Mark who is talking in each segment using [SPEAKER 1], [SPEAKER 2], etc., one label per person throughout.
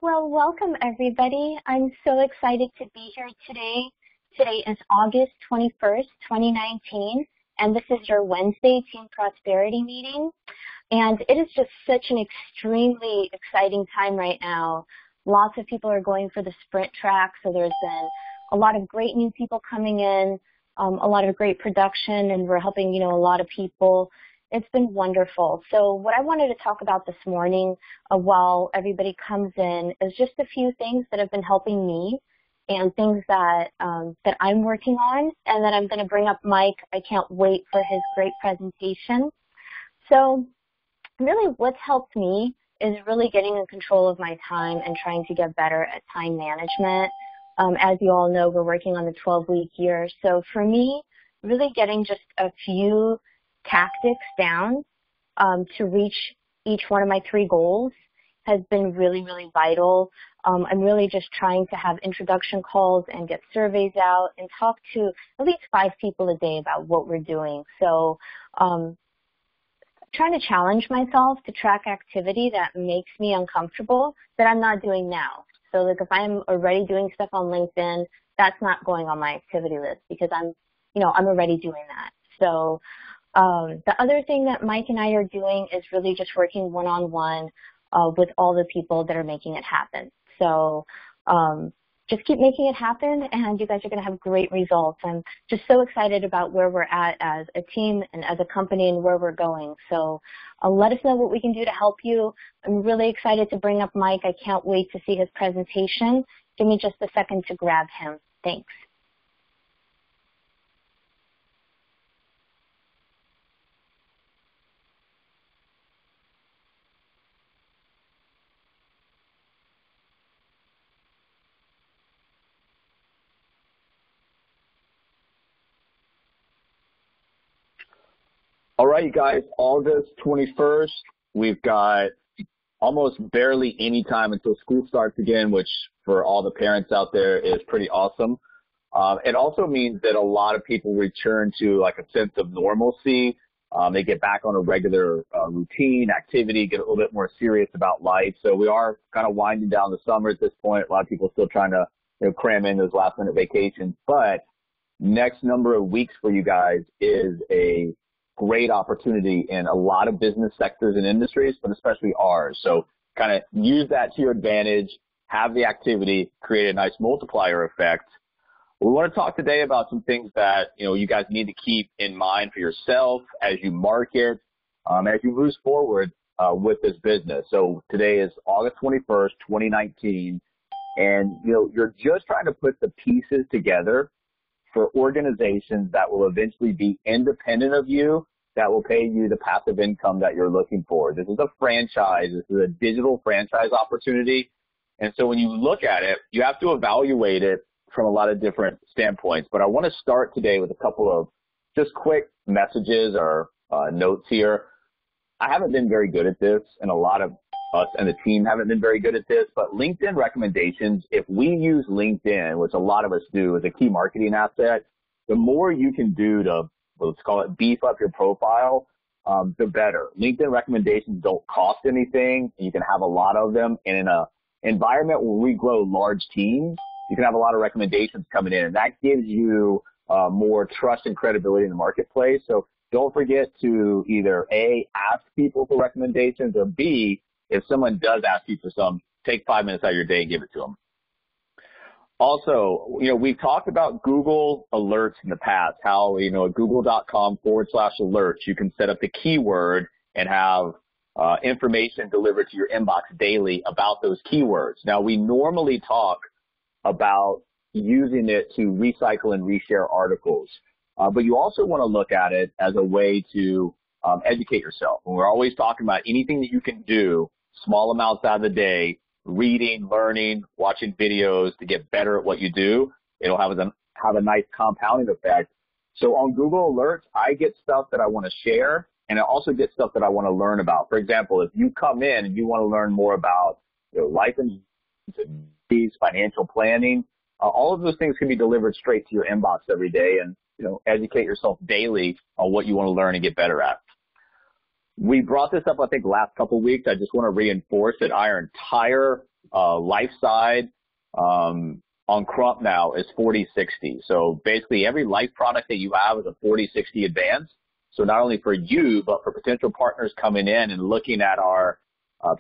[SPEAKER 1] Well, welcome everybody. I'm so excited to be here today. Today is August 21st, 2019, and this is your Wednesday Team Prosperity meeting. And it is just such an extremely exciting time right now. Lots of people are going for the sprint track, so there's been a lot of great new people coming in, a lot of great production, and we're helping, a lot of people. It's been wonderful. So what I wanted to talk about this morning while everybody comes in is just a few things that have been helping me and things that I'm working on, and then I'm going to bring up Mike. I can't wait for his great presentation. So really what's helped me is really getting in control of my time and trying to get better at time management. As you all know, we're working on the 12-week year. So for me, really getting just a few tactics down to reach each one of my 3 goals has been really, really vital. I'm really just trying to have introduction calls and get surveys out and talk to at least 5 people a day about what we're doing. So trying to challenge myself to track activity that makes me uncomfortable that I'm not doing now. So like if I'm already doing stuff on LinkedIn, that's not going on my activity list because I'm already doing that. So the other thing that Mike and I are doing is really just working one-on-one with all the people that are making it happen. So just keep making it happen, and you guys are going to have great results. I'm just so excited about where we're at as a team and as a company and where we're going. So let us know what we can do to help you. I'm really excited to bring up Mike. I can't wait to see his presentation. Give me just a second to grab him. Thanks.
[SPEAKER 2] All right, you guys, August 21st, we've got almost barely any time until school starts again, which for all the parents out there is pretty awesome. It also means that a lot of people return to like a sense of normalcy. They get back on a regular routine, activity, get a little bit more serious about life. So we are kind of winding down the summer at this point. A lot of people still trying to cram in those last-minute vacations. But next number of weeks for you guys is a great opportunity in a lot of business sectors and industries, but especially ours. So kind of use that to your advantage, have the activity, create a nice multiplier effect. We want to talk today about some things that, you guys need to keep in mind for yourself as you market, as you move forward with this business. So today is August 21st, 2019, and, you're just trying to put the pieces together for organizations that will eventually be independent of you, that will pay you the passive income that you're looking for. This is a franchise. This is a digital franchise opportunity. And so when you look at it, you have to evaluate it from a lot of different standpoints. But I want to start today with a couple of just quick messages or notes here. I haven't been very good at this, and a lot of us and the team haven't been very good at this, but LinkedIn recommendations, if we use LinkedIn, which a lot of us do as a key marketing asset, the more you can do to, let's call it, beef up your profile, the better. LinkedIn recommendations don't cost anything. You can have a lot of them. And in an environment where we grow large teams, you can have a lot of recommendations coming in, and that gives you more trust and credibility in the marketplace. So don't forget to either A, ask people for recommendations, or B, if someone does ask you for some, take 5 minutes out of your day and give it to them. Also, we've talked about Google Alerts in the past, how, at google.com/alerts, you can set up the keyword and have information delivered to your inbox daily about those keywords. Now, we normally talk about using it to recycle and reshare articles, but you also want to look at it as a way to educate yourself. And we're always talking about anything that you can do, small amounts out of the day, reading, learning, watching videos to get better at what you do. It'll have a nice compounding effect. So on Google Alerts, I get stuff that I want to share, and I also get stuff that I want to learn about. For example, if you come in and you want to learn more about life insurance, financial planning, all of those things can be delivered straight to your inbox every day, and educate yourself daily on what you want to learn and get better at. We brought this up, I think, last couple of weeks. I just want to reinforce that our entire life side on Crump now is 40/60. So basically every life product that you have is a 40/60 advance. So not only for you, but for potential partners coming in and looking at our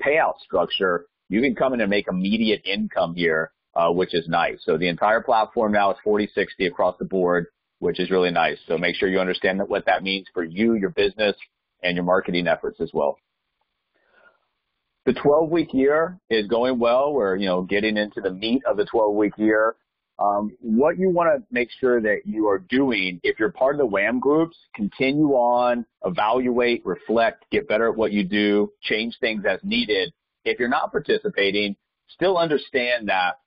[SPEAKER 2] payout structure, you can come in and make immediate income here, which is nice. So the entire platform now is 40/60 across the board, which is really nice. So make sure you understand what that means for you, your business, and your marketing efforts as well. The 12-week year is going well. We're, getting into the meat of the 12-week year. What you want to make sure that you are doing, if you're part of the WHAM groups, continue on, evaluate, reflect, get better at what you do, change things as needed. If you're not participating, still understand that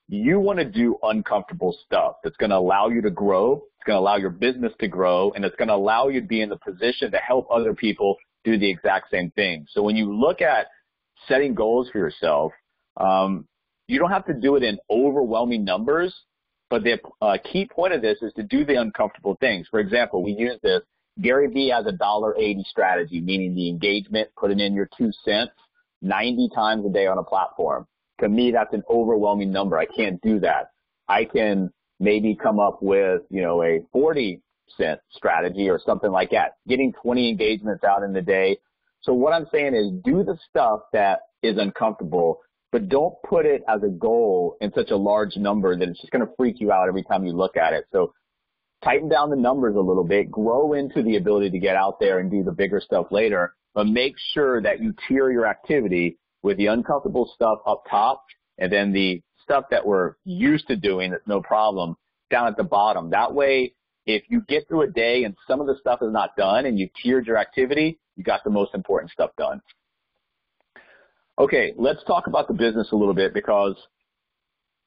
[SPEAKER 2] you want to do uncomfortable stuff that's going to allow you to grow, it's going to allow your business to grow, and it's going to allow you to be in the position to help other people do the exact same thing. So when you look at setting goals for yourself, you don't have to do it in overwhelming numbers, but the key point of this is to do the uncomfortable things. For example, we use this. Gary Vee has a $1.80 strategy, meaning the engagement, putting in your 2 cents 90 times a day on a platform. To me, that's an overwhelming number. I can't do that. I can maybe come up with, a 40-cent strategy or something like that, getting 20 engagements out in the day. So what I'm saying is do the stuff that is uncomfortable, but don't put it as a goal in such a large number that it's just going to freak you out every time you look at it. So tighten down the numbers a little bit, grow into the ability to get out there and do the bigger stuff later, but make sure that you tier your activity with the uncomfortable stuff up top and then the stuff that we're used to doing that's no problem down at the bottom. That way, if you get through a day and some of the stuff is not done and you tiered your activity, you got the most important stuff done. Okay, let's talk about the business a little bit, because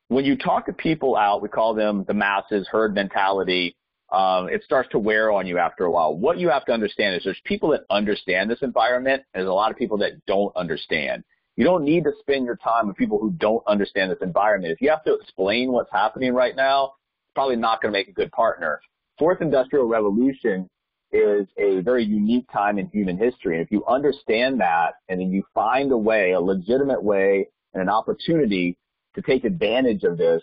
[SPEAKER 2] when you talk to people out, we call them the masses, herd mentality, it starts to wear on you after a while. What you have to understand is there's people that understand this environment, and there's a lot of people that don't understand. You don't need to spend your time with people who don't understand this environment. If you have to explain what's happening right now, it's probably not going to make a good partner. Fourth Industrial Revolution is a very unique time in human history. And if you understand that and then you find a way, a legitimate way and an opportunity to take advantage of this,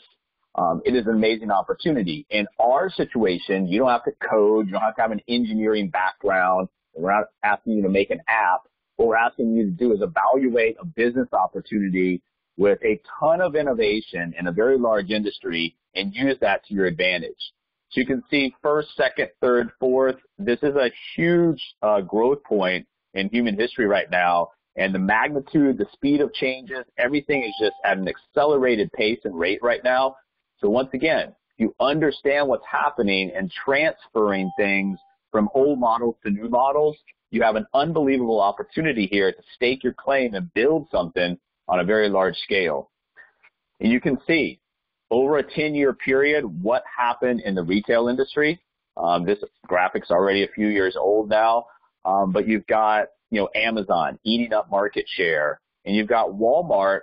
[SPEAKER 2] it is an amazing opportunity. In our situation, you don't have to code. You don't have to have an engineering background. We're not asking you to make an app. What we're asking you to do is evaluate a business opportunity with a ton of innovation in a very large industry and use that to your advantage. So you can see first, second, third, fourth. This is a huge growth point in human history right now. And the magnitude, the speed of changes, everything is just at an accelerated pace and rate right now. So once again, you understand what's happening and transferring things from old models to new models, you have an unbelievable opportunity here to stake your claim and build something on a very large scale. And you can see over a 10-year period what happened in the retail industry. This graphic's already a few years old now, but you've got Amazon eating up market share, and you've got Walmart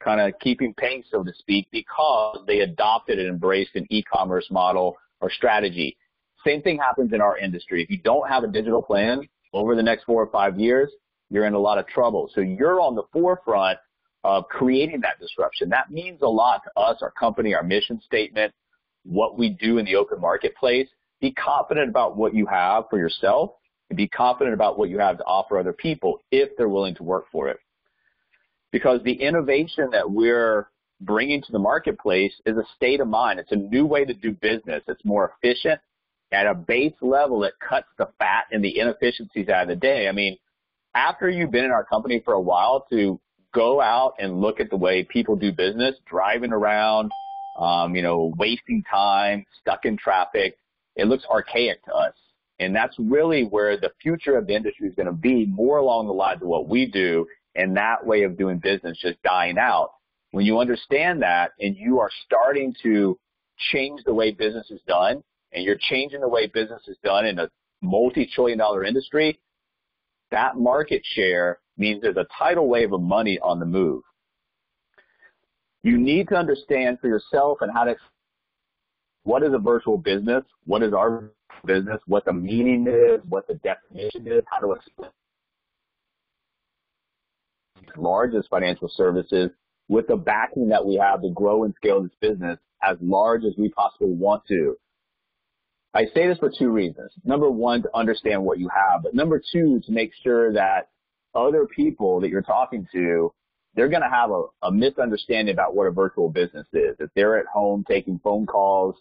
[SPEAKER 2] kind of keeping pace, so to speak, because they adopted and embraced an e-commerce model or strategy. Same thing happens in our industry. If you don't have a digital plan over the next 4 or 5 years, you're in a lot of trouble. So you're on the forefront of creating that disruption. That means a lot to us, our company, our mission statement, what we do in the open marketplace. Be confident about what you have for yourself and be confident about what you have to offer other people if they're willing to work for it. Because the innovation that we're bringing to the marketplace is a state of mind. It's a new way to do business. It's more efficient. At a base level, it cuts the fat and the inefficiencies out of the day. I mean, after you've been in our company for a while, to go out and look at the way people do business, driving around, wasting time, stuck in traffic, it looks archaic to us. And that's really where the future of the industry is going to be, more along the lines of what we do, and that way of doing business just dying out. When you understand that and you are starting to change the way business is done, and you're changing the way business is done in a multi-trillion-dollar industry, that market share means there's a tidal wave of money on the move. You need to understand for yourself and what is a virtual business, what is our business, what the meaning is, what the definition is, how to explain. Largest financial services with the backing that we have to grow and scale this business as large as we possibly want to. I say this for two reasons. Number one, to understand what you have, but number two, to make sure that other people that you're talking to, they're going to have a misunderstanding about what a virtual business is. If they're at home taking phone calls,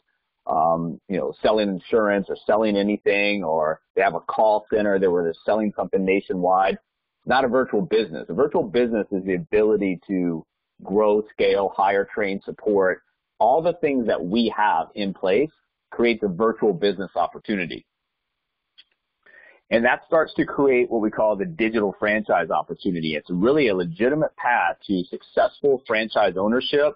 [SPEAKER 2] selling insurance or selling anything, or they have a call center where they're selling something nationwide, it's not a virtual business. A virtual business is the ability to grow, scale, hire, train, support, all the things that we have in place creates a virtual business opportunity. And that starts to create what we call the digital franchise opportunity. It's really a legitimate path to successful franchise ownership.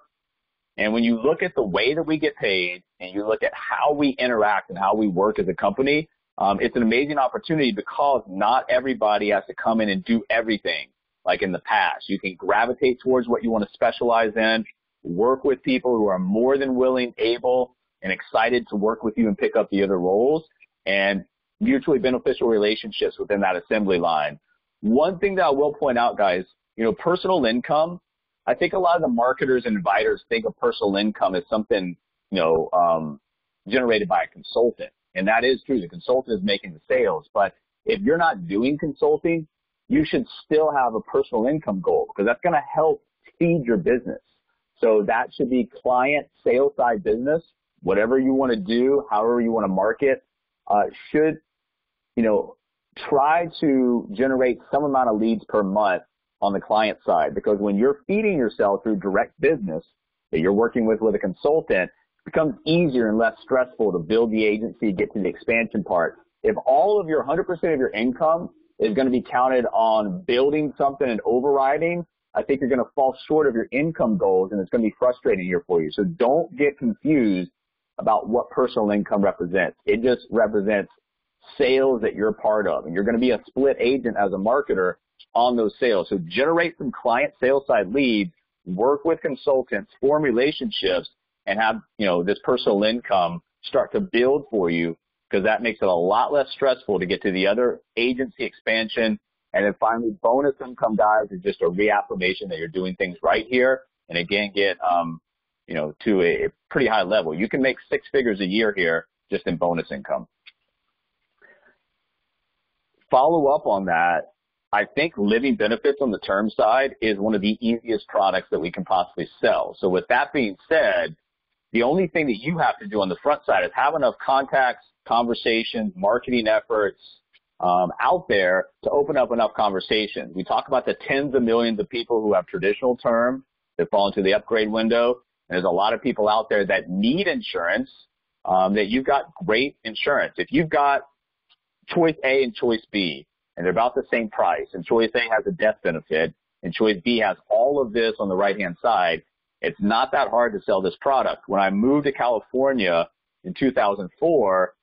[SPEAKER 2] And when you look at the way that we get paid and you look at how we interact and how we work as a company, it's an amazing opportunity because not everybody has to come in and do everything like in the past. You can gravitate towards what you want to specialize in, work with people who are more than willing, able, and excited to work with you and pick up the other roles, and mutually beneficial relationships within that assembly line. One thing that I will point out, guys, personal income, I think a lot of the marketers and advisors think of personal income as something, generated by a consultant. And that is true. The consultant is making the sales. But if you're not doing consulting, you should still have a personal income goal because that's going to help feed your business. So that should be client sales side business. Whatever you want to do, however you want to market, should, try to generate some amount of leads per month on the client side. Because when you're feeding yourself through direct business that you're working with a consultant, it becomes easier and less stressful to build the agency, get to the expansion part. If all of your 100% of your income is going to be counted on building something and overriding, I think you're going to fall short of your income goals, and it's going to be frustrating here for you. So don't get confused about what personal income represents. It just represents sales that you're a part of, and you're going to be a split agent as a marketer on those sales. So generate some client sales side leads, work with consultants, form relationships, and have, this personal income start to build for you, because that makes it a lot less stressful to get to the other agency expansion. And then finally, bonus income, guys, is just a reaffirmation that you're doing things right here. And again, get, to a pretty high level. You can make 6 figures a year here just in bonus income. Follow up on that. I think living benefits on the term side is one of the easiest products that we can possibly sell. So with that being said, the only thing that you have to do on the front side is have enough contacts, conversations, marketing efforts out there to open up enough conversations. We talk about the tens of millions of people who have traditional term that fall into the upgrade window. And there's a lot of people out there that need insurance, that you've got great insurance. If you've got choice A and choice B, and they're about the same price, and choice A has a death benefit, and choice B has all of this on the right-hand side, it's not that hard to sell this product. When I moved to California in 2004,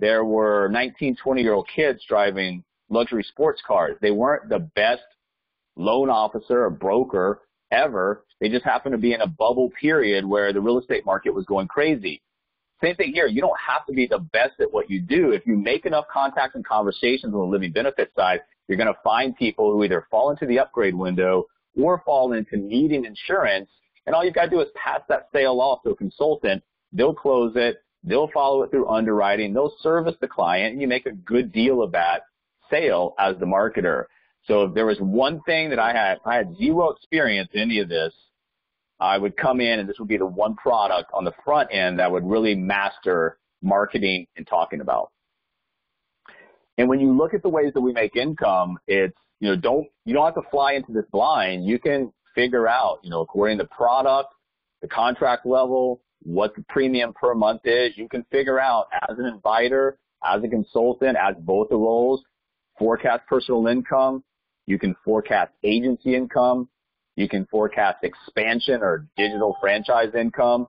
[SPEAKER 2] there were 19, 20-year-old kids driving luxury sports cars. They weren't the best loan officer or broker ever. They just happened to be in a bubble period where the real estate market was going crazy. Same thing here. You don't have to be the best at what you do. If you make enough contacts and conversations on the living benefit side, you're going to find people who either fall into the upgrade window or fall into needing insurance. And all you've got to do is pass that sale off to a consultant. They'll close it. They'll follow it through underwriting. They'll service the client, and you make a good deal of that sale as the marketer. So if there was one thing that I had zero experience in any of this, I would come in and this would be the one product on the front end that would really master marketing and talking about. And when you look at the ways that we make income, it's, you don't have to fly into this blind. You can figure out, according to product, the contract level, what the premium per month is. You can figure out as an inviter, as a consultant, as both the roles, forecast personal income. You can forecast agency income. You can forecast expansion or digital franchise income.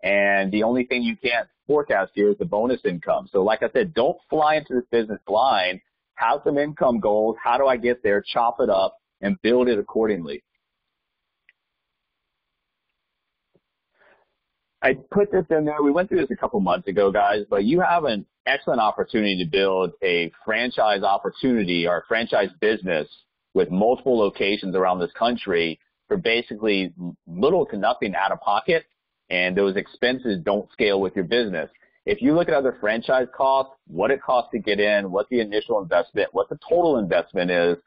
[SPEAKER 2] And the only thing you can't forecast here is the bonus income. So like I said, don't fly into this business blind. Have some income goals. How do I get there? Chop it up and build it accordingly. I put this in there. We went through this a couple months ago, guys, but you have an excellent opportunity to build a franchise opportunity or a franchise business with multiple locations around this country for basically little to nothing out of pocket, and those expenses don't scale with your business. If you look at other franchise costs, what it costs to get in, what the initial investment, what the total investment is,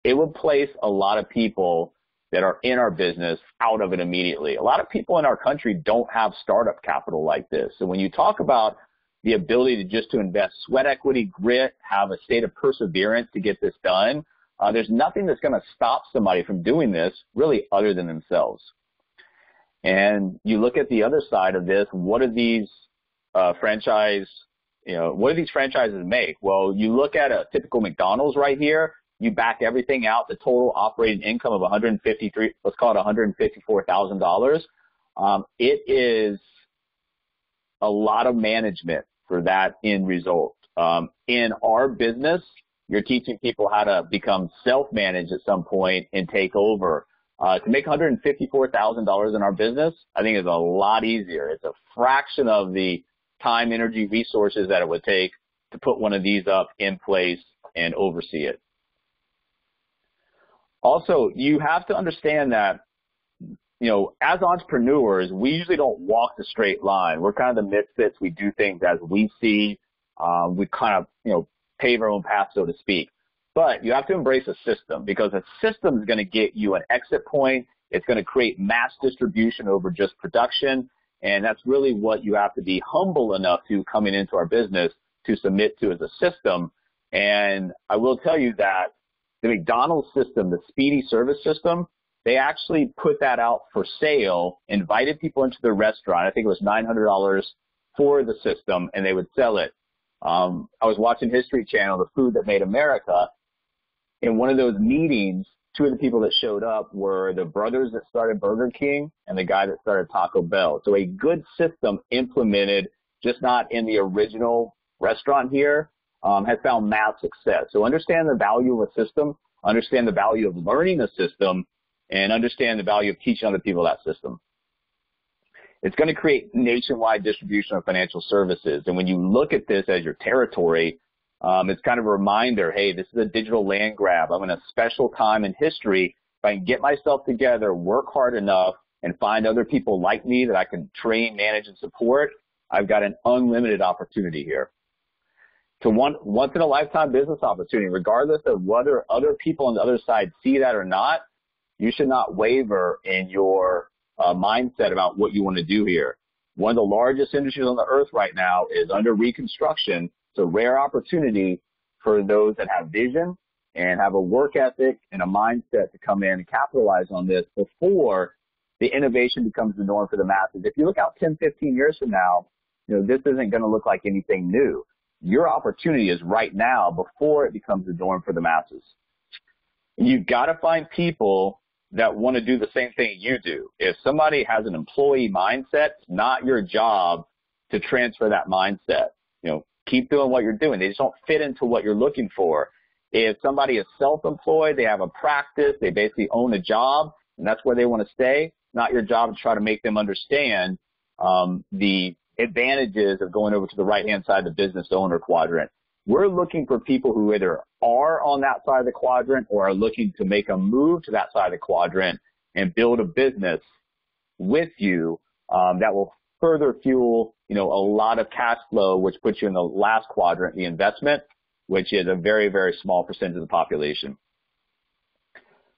[SPEAKER 2] it would place a lot of people that are in our business out of it immediately. A lot of people in our country don't have startup capital like this. So when you talk about the ability to invest sweat equity, grit, have a state of perseverance to get this done, there's nothing that's going to stop somebody from doing this really other than themselves. And you look at the other side of this, what do these franchises make? Well, you look at a typical McDonald's right here, you back everything out, the total operating income of $154,000. It is a lot of management for that end result. In our business, you're teaching people how to become self-managed at some point and take over. To make $154,000 in our business, I think is a lot easier. It's a fraction of the time, energy, resources that it would take to put one of these up in place and oversee it. Also, you have to understand that, as entrepreneurs, we usually don't walk the straight line. We're kind of the misfits. We do things as we see. We kind of, pave our own path, so to speak. But you have to embrace a system, because a system is going to get you an exit point. It's going to create mass distribution over just production. And that's really what you have to be humble enough to coming into our business to submit to as a system. And I will tell you that the McDonald's system, the speedy service system, they actually put that out for sale, invited people into their restaurant. I think it was $900 for the system, and they would sell it. I was watching History Channel, The Food That Made America. In one of those meetings, two of the people that showed up were the brothers that started Burger King and the guy that started Taco Bell. So a good system implemented, just not in the original restaurant here, has found mass success. So understand the value of a system, understand the value of learning a system, and understand the value of teaching other people that system. It's going to create nationwide distribution of financial services. And when you look at this as your territory, it's kind of a reminder, hey, this is a digital land grab. I'm in a special time in history. If I can get myself together, work hard enough, and find other people like me that I can train, manage, and support, I've got an unlimited opportunity here. It's a once-in-a-lifetime business opportunity. Regardless of whether other people on the other side see that or not, you should not waver in your mindset about what you want to do here. One of the largest industries on the earth right now is under reconstruction. It's a rare opportunity for those that have vision and have a work ethic and a mindset to come in and capitalize on this before the innovation becomes the norm for the masses. If you look out 10, 15 years from now, this isn't going to look like anything new. Your opportunity is right now before it becomes the norm for the masses. You've got to find people that want to do the same thing you do. If somebody has an employee mindset, it's not your job to transfer that mindset. Keep doing what you're doing. They just don't fit into what you're looking for. If somebody is self-employed, they have a practice, they basically own a job, and that's where they want to stay, it's not your job to try to make them understand the advantages of going over to the right-hand side of the business owner quadrant. We're looking for people who either are on that side of the quadrant or are looking to make a move to that side of the quadrant and build a business with you that will further fuel, a lot of cash flow, which puts you in the last quadrant, the investment, which is a very, very small percentage of the population.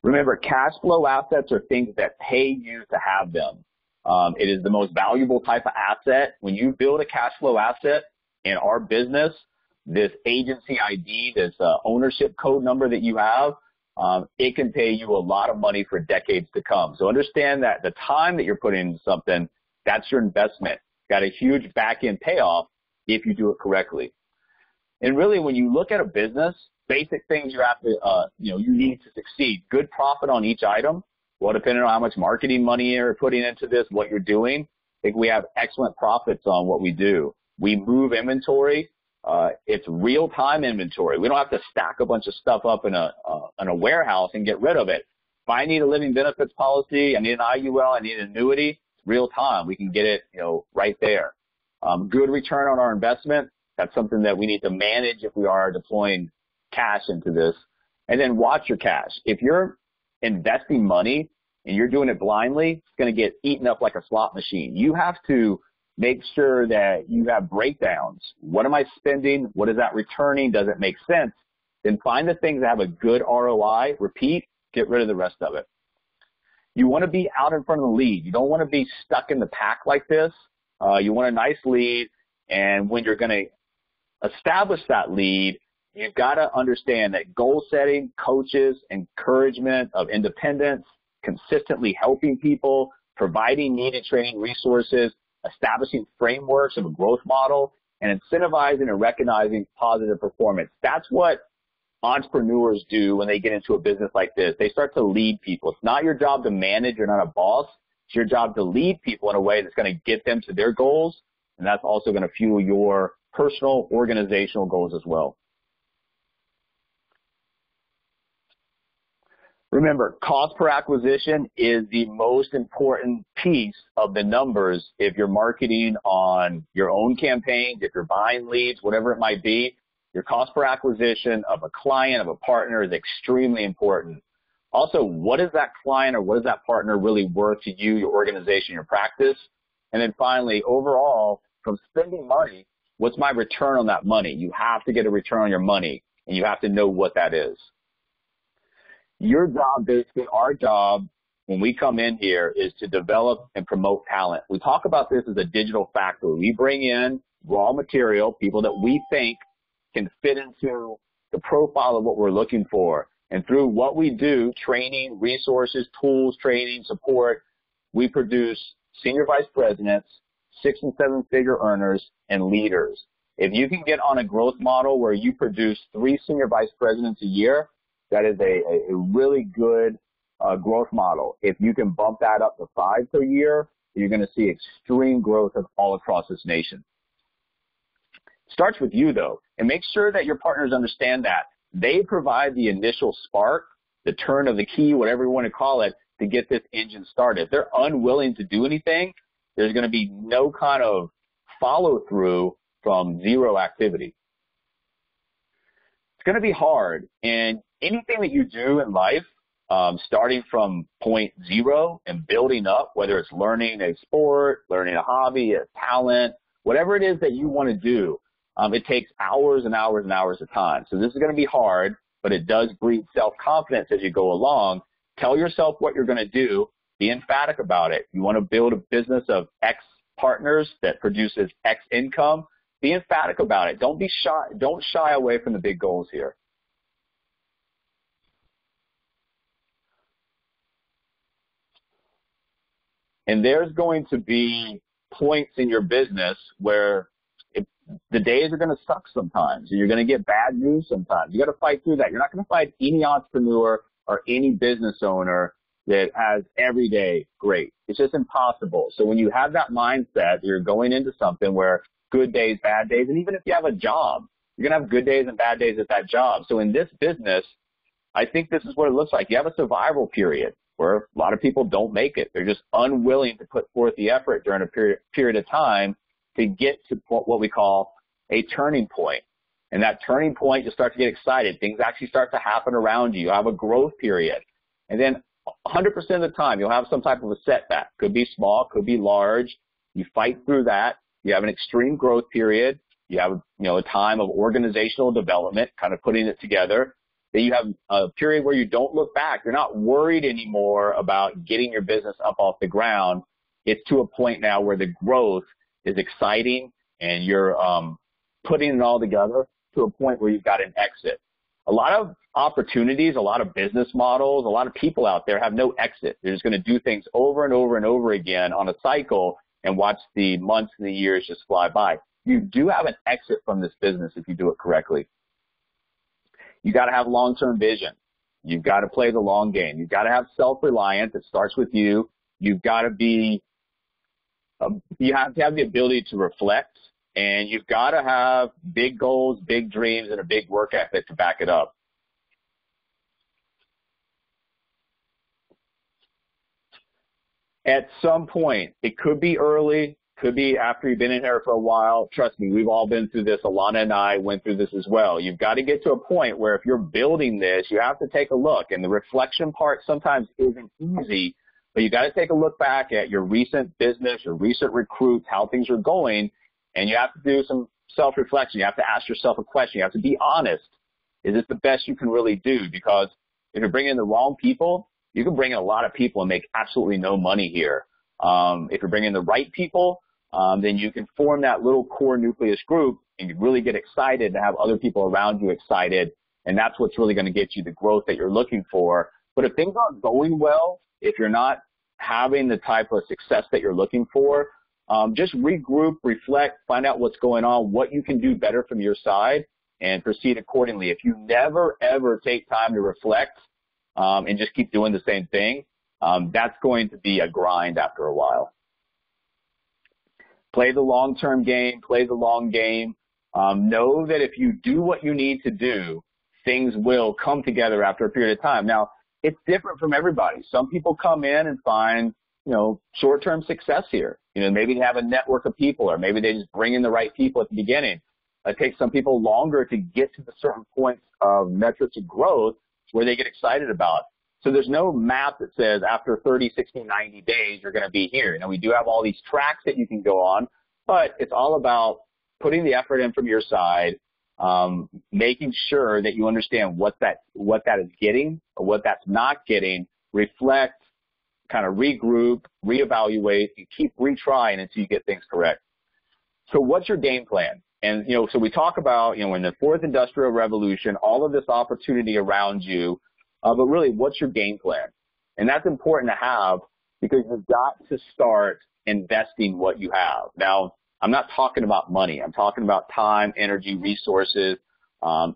[SPEAKER 2] Remember, cash flow assets are things that pay you to have them. It is the most valuable type of asset. When you build a cash flow asset in our business, this agency ID, this ownership code number that you have, it can pay you a lot of money for decades to come. So understand that the time that you're putting into something, that's your investment. Got a huge back-end payoff if you do it correctly. And really, when you look at a business, basic things you have to, you need to succeed. Good profit on each item. Well, depending on how much marketing money you're putting into this, what you're doing, I think we have excellent profits on what we do. We move inventory. It's real-time inventory. We don't have to stack a bunch of stuff up in a warehouse and get rid of it. If I need a living benefits policy, I need an IUL, I need an annuity, it's real-time. We can get it, right there. Good return on our investment. That's something that we need to manage if we are deploying cash into this. And then watch your cash. If you're investing money and you're doing it blindly, it's going to get eaten up like a slot machine. You have to make sure that you have breakdowns. What am I spending? What is that returning? Does it make sense? Then find the things that have a good ROI, repeat, get rid of the rest of it. You want to be out in front of the lead. You don't want to be stuck in the pack like this. You want a nice lead, and when you're going to establish that lead, you've got to understand that goal setting, coaches, encouragement of independence, consistently helping people, providing needed training resources, establishing frameworks of a growth model, and incentivizing and recognizing positive performance. That's what entrepreneurs do when they get into a business like this. They start to lead people. It's not your job to manage. You're not a boss. It's your job to lead people in a way that's going to get them to their goals, and that's also going to fuel your personal organizational goals as well. Remember, cost per acquisition is the most important piece of the numbers if you're marketing on your own campaigns, if you're buying leads, whatever it might be. Your cost per acquisition of a client, of a partner is extremely important. Also, what is that client or what is that partner really worth to you, your organization, your practice? And then finally, overall, from spending money, what's my return on that money? You have to get a return on your money, and you have to know what that is. Your job, basically our job when we come in here, is to develop and promote talent. We talk about this as a digital factory. We bring in raw material, people that we think can fit into the profile of what we're looking for. And through what we do, training, resources, tools, training, support, we produce senior vice presidents, 6- and 7-figure earners, and leaders. If you can get on a growth model where you produce 3 senior vice presidents a year, that is a really good growth model. If you can bump that up to 5 per year, you're going to see extreme growth all across this nation. It starts with you, though, and make sure that your partners understand that. They provide the initial spark, the turn of the key, whatever you want to call it, to get this engine started. If they're unwilling to do anything, there's going to be no kind of follow-through from zero activity. It's going to be hard, and anything that you do in life, starting from point 0 and building up, whether it's learning a sport, learning a hobby, a talent, whatever it is that you want to do, it takes hours and hours and hours of time. So this is going to be hard, but it does breed self-confidence as you go along. Tell yourself what you're going to do. Be emphatic about it. You want to build a business of X partners that produces X income. Be emphatic about it. Don't be shy. Don't shy away from the big goals here. And there's going to be points in your business where the days are going to suck sometimes, and you're going to get bad news sometimes. You got to fight through that. You're not going to find any entrepreneur or any business owner that has every day great. It's just impossible. So when you have that mindset, you're going into something where good days, bad days, and even if you have a job, you're going to have good days and bad days at that job. So in this business, I think this is what it looks like. You have a survival period where a lot of people don't make it. They're just unwilling to put forth the effort during a period of time to get to what we call a turning point. And that turning point, you start to get excited. Things actually start to happen around you. You have a growth period. And then 100% of the time, you'll have some type of a setback. Could be small, could be large. You fight through that. You have an extreme growth period. You have, a time of organizational development, kind of putting it together. Then you have a period where you don't look back. You're not worried anymore about getting your business up off the ground. It's to a point now where the growth is exciting and you're putting it all together to a point where you've got an exit. A lot of opportunities, a lot of business models, a lot of people out there have no exit. They're just going to do things over and over and over again on a cycle and watch the months and the years just fly by. You do have an exit from this business if you do it correctly. You got to have long-term vision. You've got to play the long game. You've got to have self-reliance. It starts with you. You've got to be, you have to have the ability to reflect, and you've got to have big goals, big dreams, and a big work ethic to back it up. At some point, it could be early, could be after you've been in here for a while. Trust me, we've all been through this. Alana and I went through this as well. You've got to get to a point where if you're building this, you have to take a look. And the reflection part sometimes isn't easy, But you got to take a look back at your recent business, your recent recruits, how things are going, and you have to do some self-reflection. You have to ask yourself a question. You have to be honest. Is this the best you can really do? Because if you're bringing in the wrong people, you can bring in a lot of people and make absolutely no money here. If you're bringing in the right people, then you can form that little core nucleus group and you really get excited to have other people around you excited. And that's what's really going to get you the growth that you're looking for. But if things aren't going well, if you're not having the type of success that you're looking for, just regroup, reflect, find out what's going on, what you can do better from your side, and proceed accordingly. If you never, ever take time to reflect and just keep doing the same thing, that's going to be a grind after a while. Play the long-term game, play the long game. Know that if you do what you need to do, things will come together after a period of time. Now, it's different from everybody. Some people come in and find, short-term success here. Maybe they have a network of people, or maybe they just bring in the right people at the beginning. It takes some people longer to get to the certain points of metrics of growth where they get excited about. So there's no map that says after 30, 60, 90 days, you're going to be here. We do have all these tracks that you can go on, but it's all about putting the effort in from your side, making sure that you understand what that is getting or what that's not getting, reflect, kind of regroup, reevaluate, and keep retrying until you get things correct. So what's your game plan? And, so we talk about, in the fourth industrial revolution, all of this opportunity around you, but really, what's your game plan? And that's important to have because you've got to start investing what you have. Now, I'm not talking about money. I'm talking about time, energy, resources.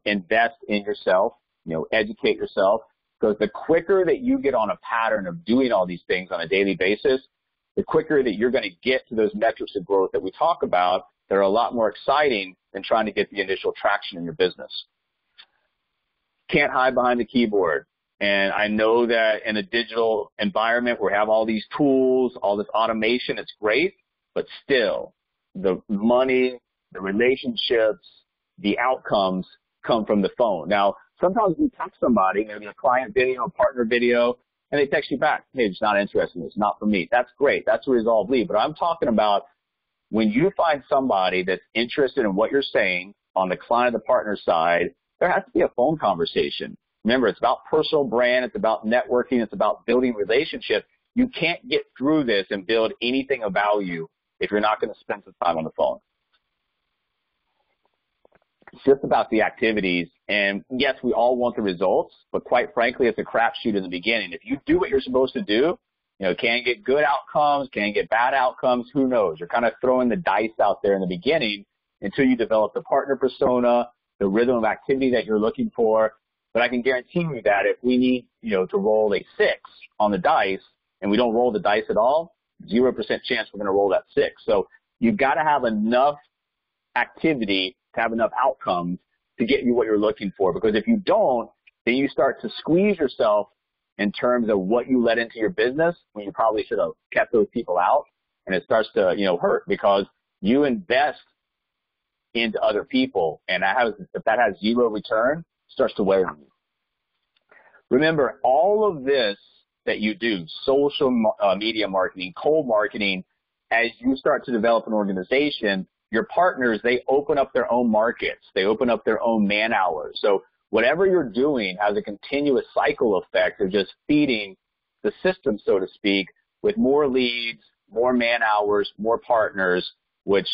[SPEAKER 2] Invest in yourself, educate yourself. Because the quicker that you get on a pattern of doing all these things on a daily basis, the quicker that you're going to get to those metrics of growth that we talk about that are a lot more exciting than trying to get the initial traction in your business. Can't hide behind the keyboard. And I know that in a digital environment where we have all these tools, all this automation, it's great, but still the money, the relationships, the outcomes come from the phone. Now, sometimes you text somebody, maybe a client video, a partner video, and they text you back, hey, it's not interested in this, not for me. That's great. That's a resolved lead. But I'm talking about when you find somebody that's interested in what you're saying on the client or the partner side, there has to be a phone conversation. Remember, it's about personal brand. It's about networking. It's about building relationships. You can't get through this and build anything of value if you're not going to spend some time on the phone. It's just about the activities. And yes, we all want the results, but quite frankly, it's a crapshoot in the beginning. If you do what you're supposed to do, can get good outcomes, can get bad outcomes, who knows? You're kind of throwing the dice out there in the beginning until you develop the partner persona, the rhythm of activity that you're looking for. But I can guarantee you that if we need, to roll a 6 on the dice and we don't roll the dice at all, 0% chance we're going to roll that 6. So you've got to have enough activity to have enough outcomes to get you what you're looking for. Because if you don't, then you start to squeeze yourself in terms of what you let into your business when you probably should have kept those people out. And it starts to, hurt because you invest into other people. And if that has 0 return, it starts to wear on you. Remember, all of this that you do, social media marketing, cold marketing, as you start to develop an organization, your partners, they open up their own markets. They open up their own man hours. So whatever you're doing has a continuous cycle effect of just feeding the system, so to speak, with more leads, more man hours, more partners, which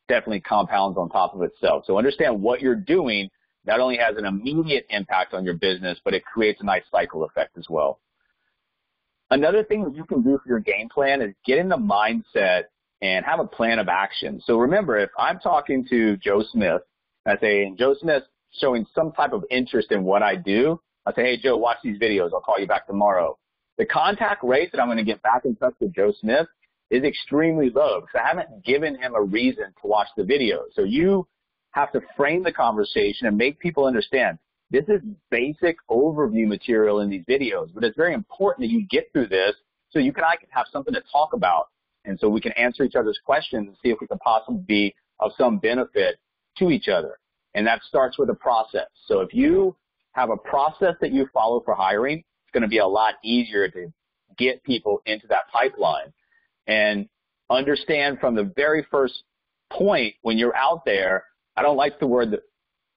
[SPEAKER 2] definitely compounds on top of itself. So understand what you're doing not only has an immediate impact on your business, but it creates a nice cycle effect as well. Another thing that you can do for your game plan is get in the mindset and have a plan of action. So remember, if I'm talking to Joe Smith, I say, and Joe Smith's showing some type of interest in what I do, I say, hey, Joe, watch these videos. I'll call you back tomorrow. The contact rate that I'm going to get back in touch with Joe Smith is extremely low because I haven't given him a reason to watch the video. So you have to frame the conversation and make people understand this is basic overview material in these videos, but it's very important that you get through this so you and I can have something to talk about. And so we can answer each other's questions and see if we can possibly be of some benefit to each other. And that starts with a process. So if you have a process that you follow for hiring, it's going to be a lot easier to get people into that pipeline. And understand from the very first point when you're out there, I don't like the word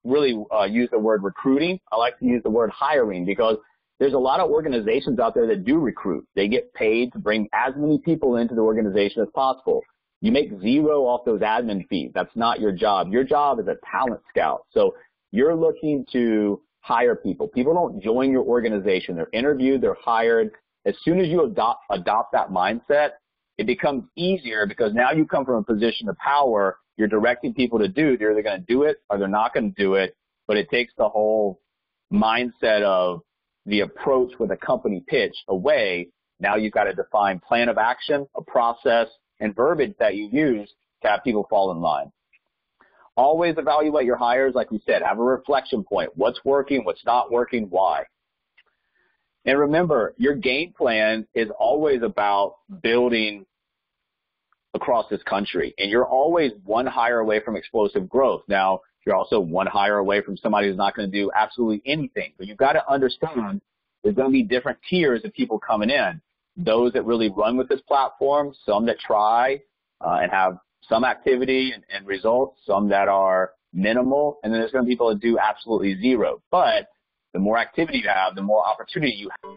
[SPEAKER 2] use the word recruiting. I like to use the word hiring, because there's a lot of organizations out there that do recruit. They get paid to bring as many people into the organization as possible. You make zero off those admin fees. That's not your job. Your job is a talent scout. So you're looking to hire people. People don't join your organization. They're interviewed, they're hired. As soon as you adopt that mindset, it becomes easier, because now you come from a position of power. You're directing people to do. They're either going to do it or they're not going to do it. But it takes the whole mindset of the approach with a company pitch away. Now you've got a defined plan of action, a process, and verbiage that you use to have people fall in line. Always evaluate your hires. Like we said, have a reflection point. What's working, what's not working, why? And remember, your game plan is always about building across this country. And you're always one hire away from explosive growth. Now, you're also one hire away from somebody who's not going to do absolutely anything. But you've got to understand there's going to be different tiers of people coming in. Those that really run with this platform, some that try and have some activity and results, some that are minimal, and then there's going to be people that do absolutely zero. But the more activity you have, the more opportunity you have.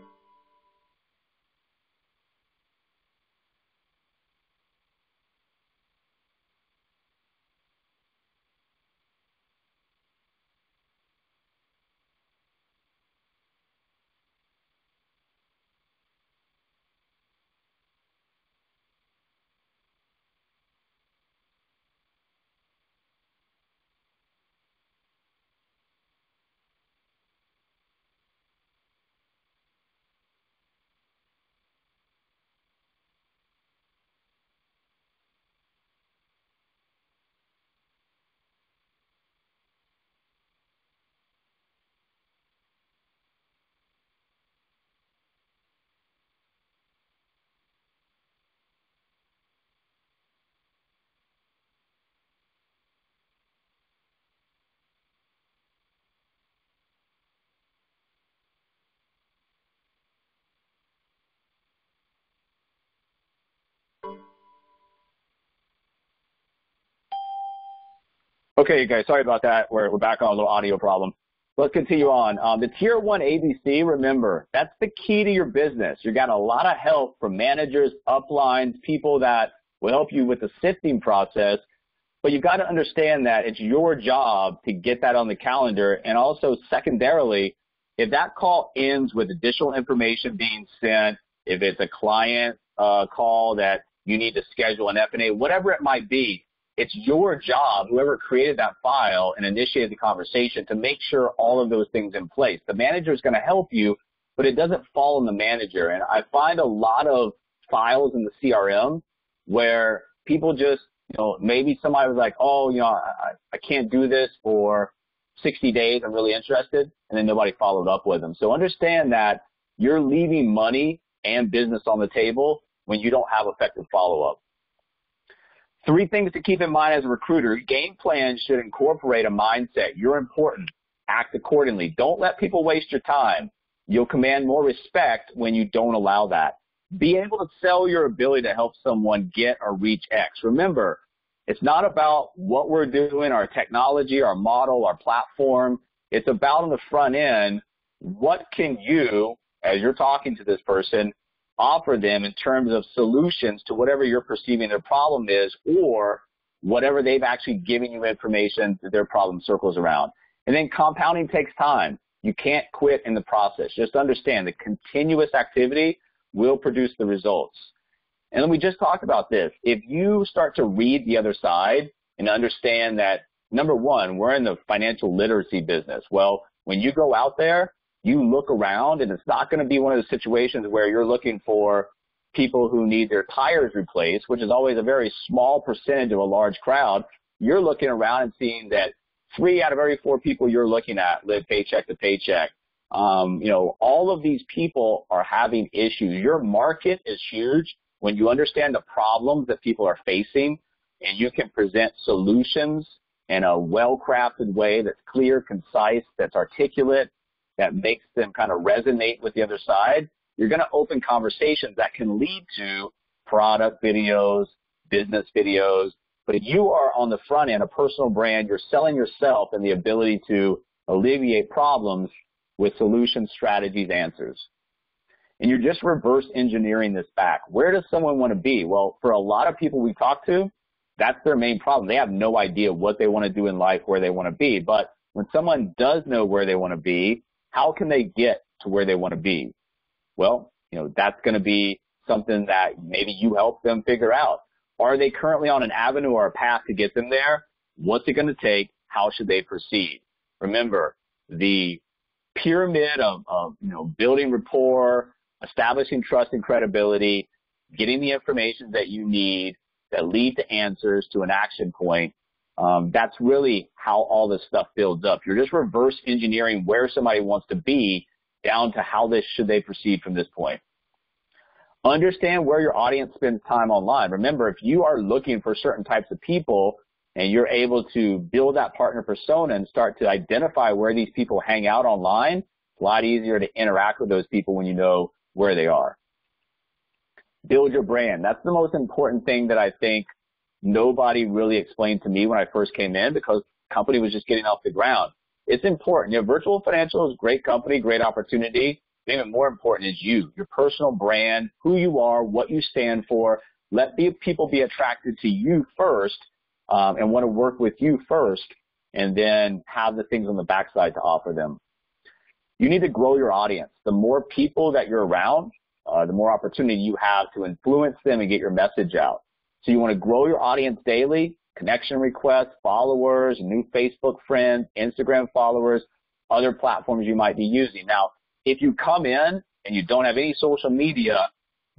[SPEAKER 2] Okay, you guys, sorry about that. We're back on a little audio problem. Let's continue on. The Tier 1 ABC, remember, that's the key to your business. You got a lot of help from managers, uplines, people that will help you with the sifting process. But you've got to understand that it's your job to get that on the calendar. And also, secondarily, if that call ends with additional information being sent, if it's a client call that you need to schedule an F&A, whatever it might be, it's your job, whoever created that file and initiated the conversation, to make sure all of those things in place. The manager is going to help you, but it doesn't fall on the manager. And I find a lot of files in the CRM where people just, maybe somebody was like, oh, I can't do this for 60 days. I'm really interested. And then nobody followed up with them. So understand that you're leaving money and business on the table when you don't have effective follow-up. 3 things to keep in mind as a recruiter. Game plans should incorporate a mindset. You're important. Act accordingly. Don't let people waste your time. You'll command more respect when you don't allow that. Be able to sell your ability to help someone get or reach X. Remember, it's not about what we're doing, our technology, our model, our platform. It's about on the front end, what can you, as you're talking to this person, offer them in terms of solutions to whatever you're perceiving their problem is, or whatever they've actually given you information that their problem circles around. And then compounding takes time. You can't quit in the process. Just understand the continuous activity will produce the results. And then we just talked about this. If you start to read the other side and understand that, number one, we're in the financial literacy business. Well, when you go out there, you look around, and it's not going to be one of those situations where you're looking for people who need their tires replaced, which is always a very small percentage of a large crowd. You're looking around and seeing that 3 out of every 4 people you're looking at live paycheck to paycheck. All of these people are having issues. Your market is huge. When you understand the problems that people are facing and you can present solutions in a well-crafted way that's clear, concise, that's articulate, that makes them kind of resonate with the other side, you're going to open conversations that can lead to product videos, business videos. But if you are on the front end, a personal brand, you're selling yourself and the ability to alleviate problems with solution strategies, answers. And you're just reverse engineering this back. Where does someone want to be? Well, for a lot of people we talk to, that's their main problem. They have no idea what they want to do in life, where they want to be. But when someone does know where they want to be, how can they get to where they want to be? Well, that's going to be something that maybe you help them figure out. Are they currently on an avenue or a path to get them there? What's it going to take? How should they proceed? Remember, the pyramid of building rapport, establishing trust and credibility, getting the information that you need that lead to answers to an action point. That's really how all this stuff builds up. You're just reverse engineering where somebody wants to be down to how should they proceed from this point. Understand where your audience spends time online. Remember, if you are looking for certain types of people and you're able to build that partner persona and start to identify where these people hang out online, it's a lot easier to interact with those people when you know where they are. Build your brand. That's the most important thing that I think nobody really explained to me when I first came in, because the company was just getting off the ground. It's important. Virtual Financial is a great company, great opportunity. Even more important is you, your personal brand, who you are, what you stand for. Let people be attracted to you first and want to work with you first, and then have the things on the backside to offer them. You need to grow your audience. The more people that you're around, the more opportunity you have to influence them and get your message out. So you want to grow your audience daily, connection requests, followers, new Facebook friends, Instagram followers, other platforms you might be using. Now, if you come in and you don't have any social media,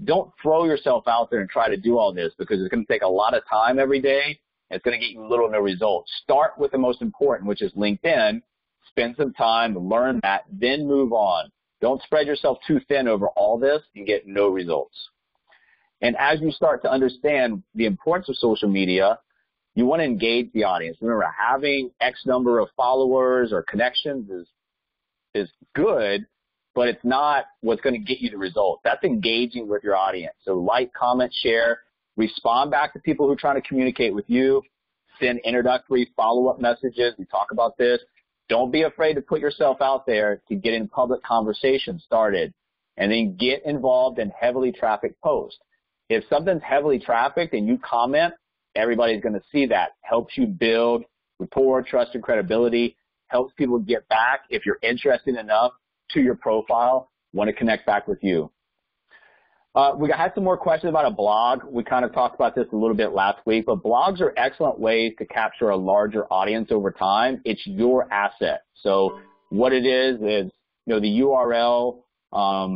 [SPEAKER 2] don't throw yourself out there and try to do all this, because it's going to take a lot of time every day. And it's going to get you little or no results. Start with the most important, which is LinkedIn. Spend some time to learn that, then move on. Don't spread yourself too thin over all this and get no results. And as you start to understand the importance of social media, you want to engage the audience. Remember, having X number of followers or connections is good, but it's not what's going to get you the result. That's engaging with your audience. So like, comment, share, respond back to people who are trying to communicate with you, send introductory follow-up messages. We talk about this. Don't be afraid to put yourself out there to get in public conversation started, and then get involved in heavily trafficked posts. If something's heavily trafficked and you comment, everybody's going to see that. Helps you build rapport, trust, and credibility. Helps people get back, if you're interested enough, to your profile, want to connect back with you. We had some more questions about a blog. We kind of talked about this a little bit last week, but blogs are excellent ways to capture a larger audience over time. It's your asset. So what it is, the URL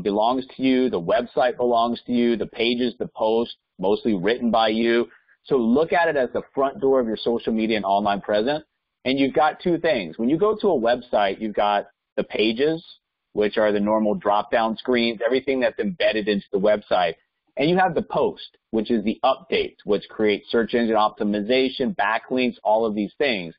[SPEAKER 2] belongs to you, the website belongs to you, the pages, the posts, mostly written by you. So look at it as the front door of your social media and online presence. And you've got two things. When you go to a website, you've got the pages, which are the normal drop-down screens, everything that's embedded into the website. And you have the post, which is the updates, which creates search engine optimization, backlinks, all of these things.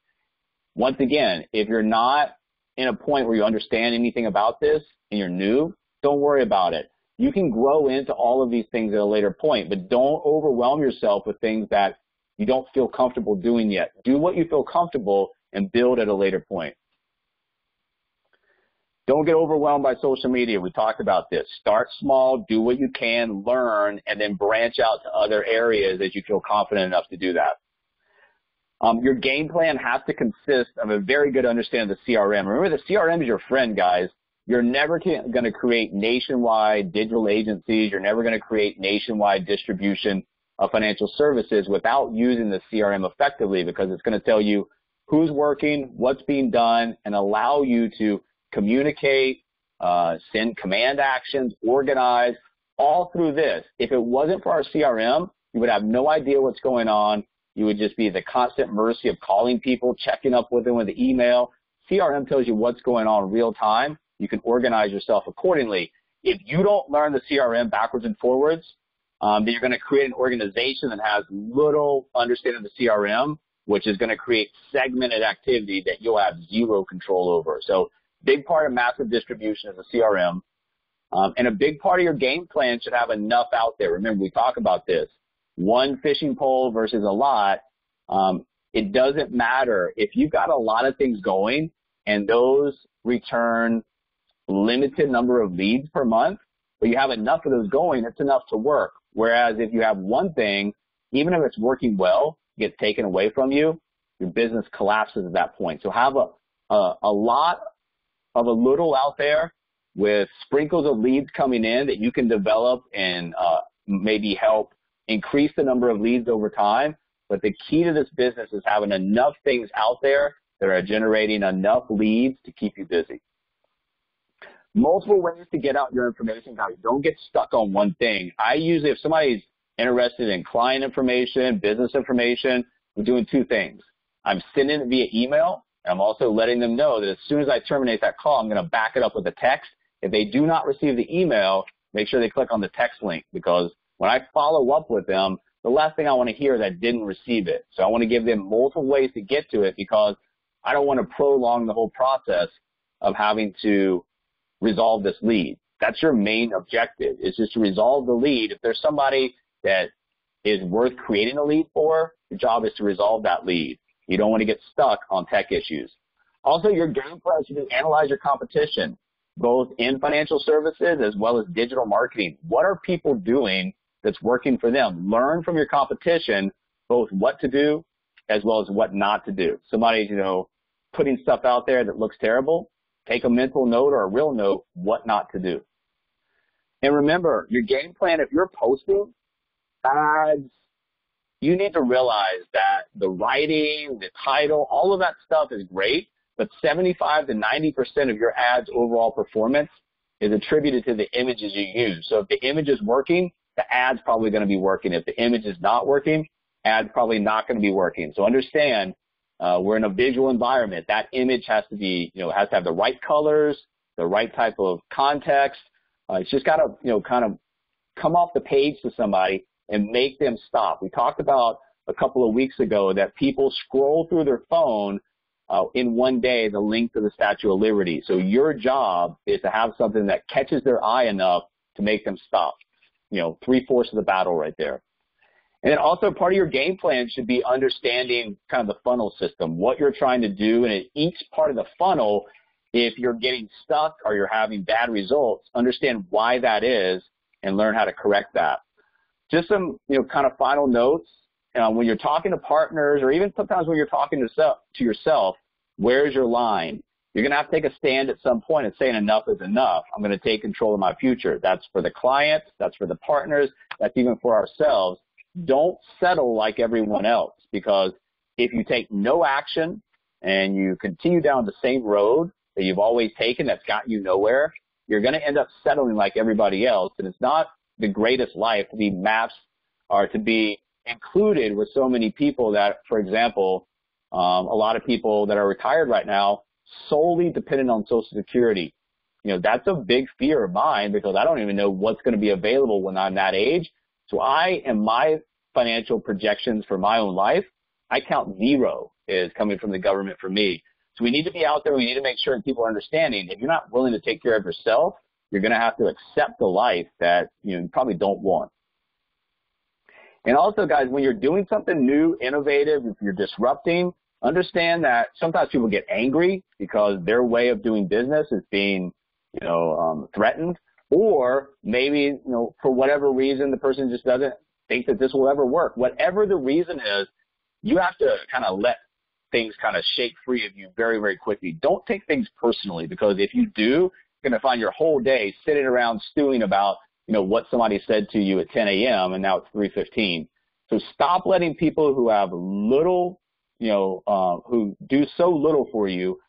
[SPEAKER 2] Once again, if you're not in a point where you understand anything about this and you're new, don't worry about it. You can grow into all of these things at a later point, but don't overwhelm yourself with things that you don't feel comfortable doing yet. Do what you feel comfortable and build at a later point. Don't get overwhelmed by social media. We talked about this. Start small, do what you can, learn, and then branch out to other areas as you feel confident enough to do that. Your game plan has to consist of a very good understanding of the CRM. Remember, the CRM is your friend, guys. You're never going to create nationwide digital agencies. You're never going to create nationwide distribution of financial services without using the CRM effectively, because it's going to tell you who's working, what's being done, and allow you to communicate, send command actions, organize, all through this. If it wasn't for our CRM, you would have no idea what's going on. You would just be at the constant mercy of calling people, checking up with them with the email. CRM tells you what's going on in real time. You can organize yourself accordingly. If you don't learn the CRM backwards and forwards, then you're going to create an organization that has little understanding of the CRM, which is going to create segmented activity that you'll have zero control over. So big part of massive distribution is the CRM. And a big part of your game plan should have enough out there. Remember, we talk about this. One fishing pole versus a lot. It doesn't matter. If you've got a lot of things going and those return limited number of leads per month, but you have enough of those going, it's enough to work. Whereas if you have one thing, even if it's working well, it gets taken away from you, your business collapses at that point. So have a lot of a little out there with sprinkles of leads coming in that you can develop and maybe help increase the number of leads over time. But the key to this business is having enough things out there that are generating enough leads to keep you busy. Multiple ways to get out your information, guys. Don't get stuck on one thing. I usually, if somebody's interested in client information, business information, I'm doing two things. I'm sending it via email, and I'm also letting them know that as soon as I terminate that call, I'm going to back it up with a text. If they do not receive the email, make sure they click on the text link, because when I follow up with them, the last thing I want to hear is that didn't receive it. So I want to give them multiple ways to get to it, because I don't want to prolong the whole process of having to resolve this lead. That's your main objective, is just to resolve the lead. If there's somebody that is worth creating a lead for, your job is to resolve that lead. You don't want to get stuck on tech issues. Also, your game plan should be analyze your competition, both in financial services as well as digital marketing. What are people doing that's working for them? Learn from your competition both what to do as well as what not to do. Somebody's, putting stuff out there that looks terrible. Take a mental note or a real note, what not to do. And remember, your game plan, if you're posting ads, you need to realize that the writing, the title, all of that stuff is great, but 75 to 90% of your ads' overall performance is attributed to the images you use. So if the image is working, the ad's probably going to be working. If the image is not working, ad's probably not going to be working. So understand, we're in a visual environment. That image has to be, has to have the right colors, the right type of context. It's just got to, kind of come off the page to somebody and make them stop. We talked about a couple of weeks ago that people scroll through their phone in one day the length of the Statue of Liberty. So your job is to have something that catches their eye enough to make them stop. 3/4 of the battle right there. And then also part of your game plan should be understanding kind of the funnel system, what you're trying to do. And in each part of the funnel, if you're getting stuck or you're having bad results, understand why that is and learn how to correct that. Just some, kind of final notes. When you're talking to partners, or even sometimes when you're talking to yourself, where's your line? You're going to have to take a stand at some point and saying enough is enough. I'm going to take control of my future. That's for the clients. That's for the partners. That's even for ourselves. Don't settle like everyone else, because if you take no action and you continue down the same road that you've always taken that's got you nowhere, you're going to end up settling like everybody else. And it's not the greatest life to be matched or to be included with so many people that, for example, a lot of people that are retired right now solely dependent on Social Security. That's a big fear of mine, because I don't even know what's going to be available when I'm that age. So my financial projections for my own life, I count zero is coming from the government for me. So we need to be out there. We need to make sure people are understanding. If you're not willing to take care of yourself, you're going to have to accept the life that you probably don't want. And also, guys, when you're doing something new, innovative, if you're disrupting, understand that sometimes people get angry because their way of doing business is being, threatened. Or maybe, for whatever reason, the person just doesn't think that this will ever work. Whatever the reason is, you have to kind of let things kind of shake free of you very, very quickly. Don't take things personally, because if you do, you're going to find your whole day sitting around stewing about, what somebody said to you at 10 a.m. and now it's 3:15. So stop letting people who have little, who do so little for you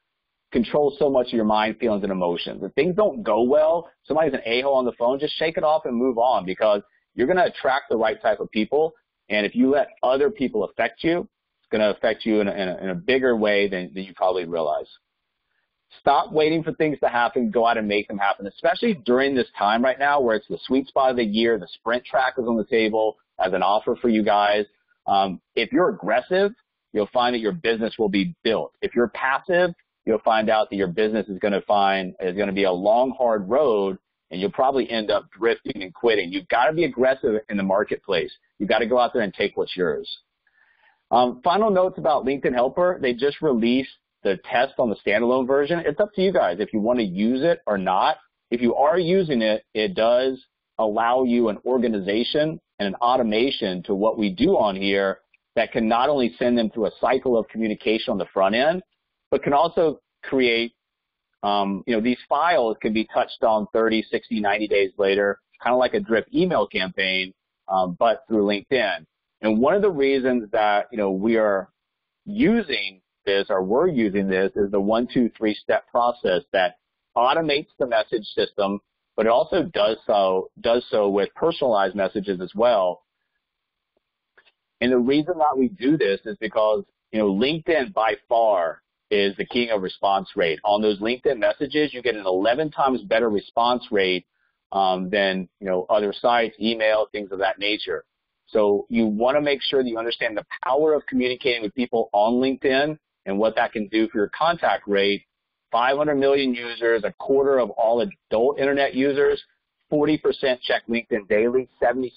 [SPEAKER 2] control so much of your mind, feelings, and emotions. If things don't go well, somebody's an a-hole on the phone, just shake it off and move on, because you're going to attract the right type of people. And if you let other people affect you, it's going to affect you in a bigger way than you probably realize. Stop waiting for things to happen. Go out and make them happen, especially during this time right now where it's the sweet spot of the year. The sprint track is on the table as an offer for you guys. If you're aggressive, you'll find that your business will be built. If you're passive, you'll find out that your business is going to be a long, hard road, and you'll probably end up drifting and quitting. You've got to be aggressive in the marketplace. You've got to go out there and take what's yours. Final notes about LinkedIn Helper. They just released the test on the standalone version. It's up to you guys if you want to use it or not. If you are using it, it does allow you an organization and an automation to what we do on here that can not only send them through a cycle of communication on the front end, but can also create, these files can be touched on 30, 60, 90 days later, kind of like a drip email campaign, but through LinkedIn. And one of the reasons that, we are using this, or we're using this, is the 1, 2, 3 step process that automates the message system, but it also does so with personalized messages as well. And the reason that we do this is because, LinkedIn by far is the king of response rate. On those LinkedIn messages, you get an 11 times better response rate than, other sites, email, things of that nature. So you want to make sure that you understand the power of communicating with people on LinkedIn and what that can do for your contact rate. 500 million users, a quarter of all adult internet users, 40% check LinkedIn daily, 76%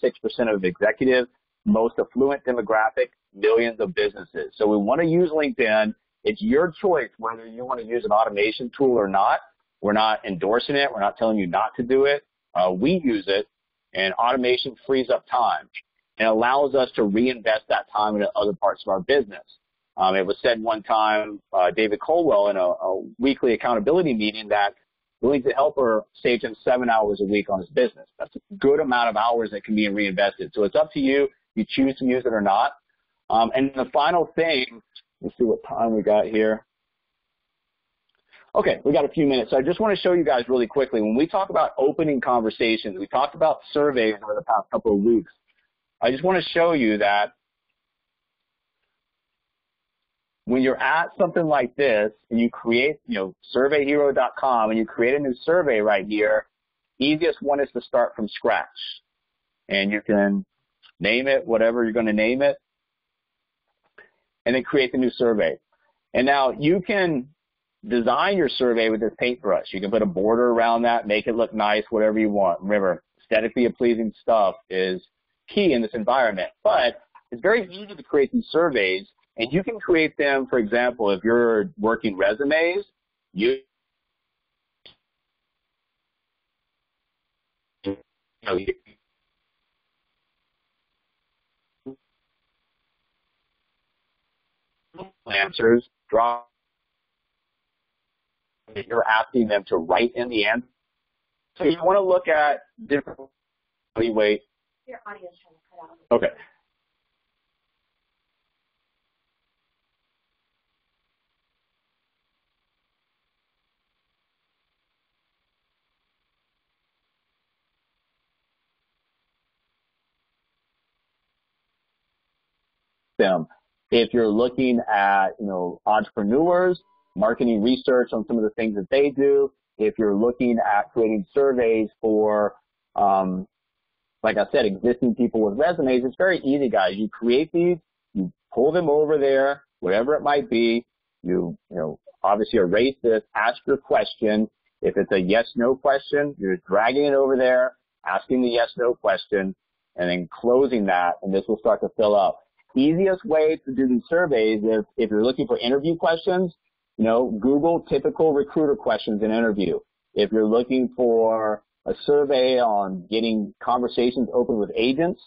[SPEAKER 2] of executives, most affluent demographic, millions of businesses. So we want to use LinkedIn. It's your choice whether you want to use an automation tool or not. We're not endorsing it. We're not telling you not to do it. We use it, and automation frees up time and allows us to reinvest that time into other parts of our business. It was said one time, David Colwell in a weekly accountability meeting, that the LinkedIn Helper saved him 7 hours a week on his business. That's a good amount of hours that can be reinvested. So it's up to you. You choose to use it or not. And the final thing, let's see what time we got here. Okay, we got a few minutes. So I just want to show you guys really quickly. When we talk about opening conversations, we talked about surveys over the past couple of weeks. I just want to show you that when you're at something like this and you create, surveyhero.com, and you create a new survey right here, easiest one is to start from scratch. And you can name it whatever you're going to name it, and then create the new survey. And now you can design your survey with this paintbrush. You can put a border around that, make it look nice, whatever you want. Remember, aesthetically pleasing stuff is key in this environment. But it's very easy to create these surveys, and you can create them, for example, if you're working resumes, you answers, draw. You're asking them to write in the answer. So you want to look at different. Wait.
[SPEAKER 1] Your audio's trying to cut out.
[SPEAKER 2] Okay. Them. If you're looking at, entrepreneurs, marketing research on some of the things that they do, if you're looking at creating surveys for, like I said, existing people with resumes, it's very easy, guys. You create these, you pull them over there, whatever it might be. You obviously erase this, ask your question. If it's a yes/no question, you're just dragging it over there, asking the yes/no question, and then closing that, and this will start to fill up. Easiest way to do these surveys is if you're looking for interview questions, Google typical recruiter questions in interview. If you're looking for a survey on getting conversations open with agents,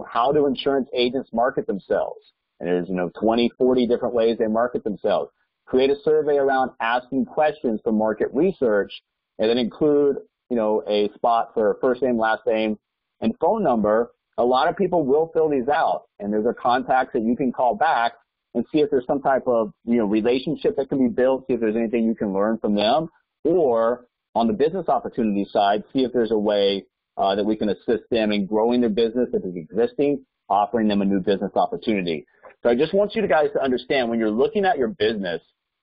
[SPEAKER 2] how do insurance agents market themselves? And there's, 20, 40 different ways they market themselves. Create a survey around asking questions for market research, and then include, a spot for first name, last name, and phone number. A lot of people will fill these out, and there's a contacts that you can call back and see if there's some type of, relationship that can be built, see if there's anything you can learn from them, or on the business opportunity side, see if there's a way that we can assist them in growing their business if it's existing, offering them a new business opportunity. So I just want you guys to understand, when you're looking at your business,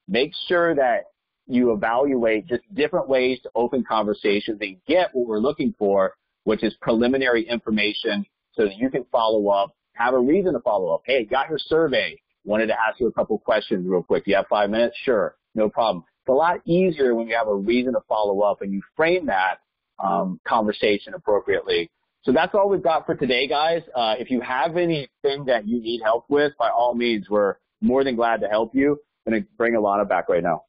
[SPEAKER 2] make sure that you evaluate just different ways to open conversations and get what we're looking for, which is preliminary information, so that you can follow up, have a reason to follow up. Hey, got your survey. Wanted to ask you a couple questions real quick. Do you have 5 minutes? Sure, no problem. It's a lot easier when you have a reason to follow up and you frame that conversation appropriately. So that's all we've got for today, guys. If you have anything that you need help with, by all means, we're more than glad to help you. I'm going to bring Alana back right now.